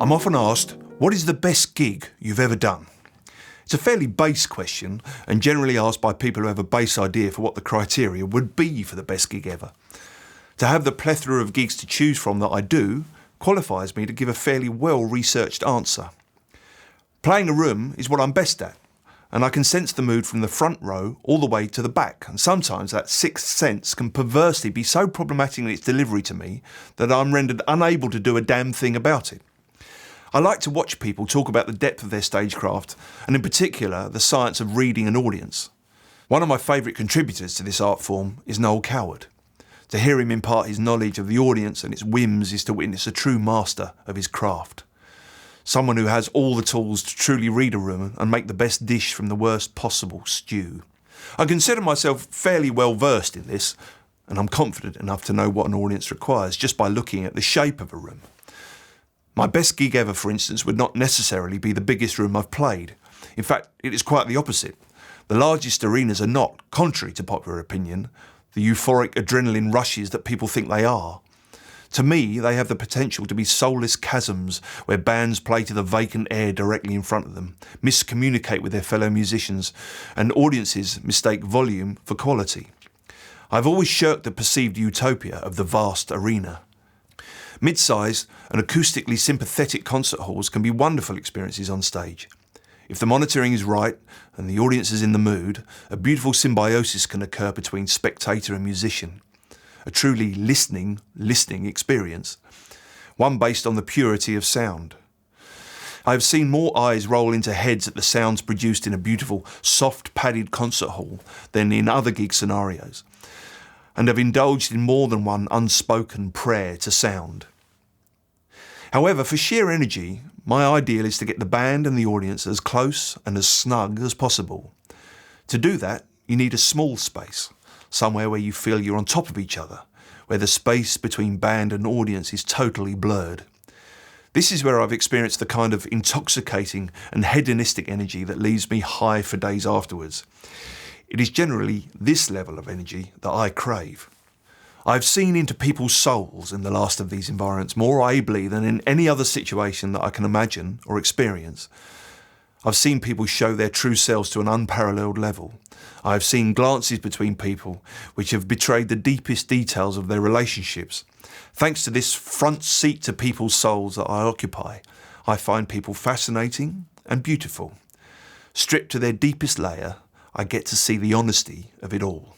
I'm often asked, what is the best gig you've ever done? It's a fairly base question and generally asked by people who have a base idea for what the criteria would be for the best gig ever. To have the plethora of gigs to choose from that I do qualifies me to give a fairly well-researched answer. Playing a room is what I'm best at, and I can sense the mood from the front row all the way to the back, and sometimes that sixth sense can perversely be so problematic in its delivery to me that I'm rendered unable to do a damn thing about it. I like to watch people talk about the depth of their stagecraft, and in particular the science of reading an audience. One of my favourite contributors to this art form is Neil Cowley. To hear him impart his knowledge of the audience and its whims is to witness a true master of his craft. Someone who has all the tools to truly read a room and make the best dish from the worst possible stew. I consider myself fairly well versed in this, and I'm confident enough to know what an audience requires just by looking at the shape of a room. My best gig ever, for instance, would not necessarily be the biggest room I've played. In fact, it is quite the opposite. The largest arenas are not, contrary to popular opinion, the euphoric adrenaline rushes that people think they are. To me, they have the potential to be soulless chasms where bands play to the vacant air directly in front of them, miscommunicate with their fellow musicians, and audiences mistake volume for quality. I've always shirked the perceived utopia of the vast arena. Mid-sized and acoustically sympathetic concert halls can be wonderful experiences on stage. If the monitoring is right and the audience is in the mood, a beautiful symbiosis can occur between spectator and musician. A truly listening experience, one based on the purity of sound. I have seen more eyes roll into heads at the sounds produced in a beautiful, soft padded concert hall than in other gig scenarios, and have indulged in more than one unspoken prayer to sound. However, for sheer energy, my ideal is to get the band and the audience as close and as snug as possible. To do that, you need a small space, somewhere where you feel you're on top of each other, where the space between band and audience is totally blurred. This is where I've experienced the kind of intoxicating and hedonistic energy that leaves me high for days afterwards. It is generally this level of energy that I crave. I've seen into people's souls in the last of these environments more ably than in any other situation that I can imagine or experience. I've seen people show their true selves to an unparalleled level. I have seen glances between people which have betrayed the deepest details of their relationships. Thanks to this front seat to people's souls that I occupy, I find people fascinating and beautiful. Stripped to their deepest layer, I get to see the honesty of it all.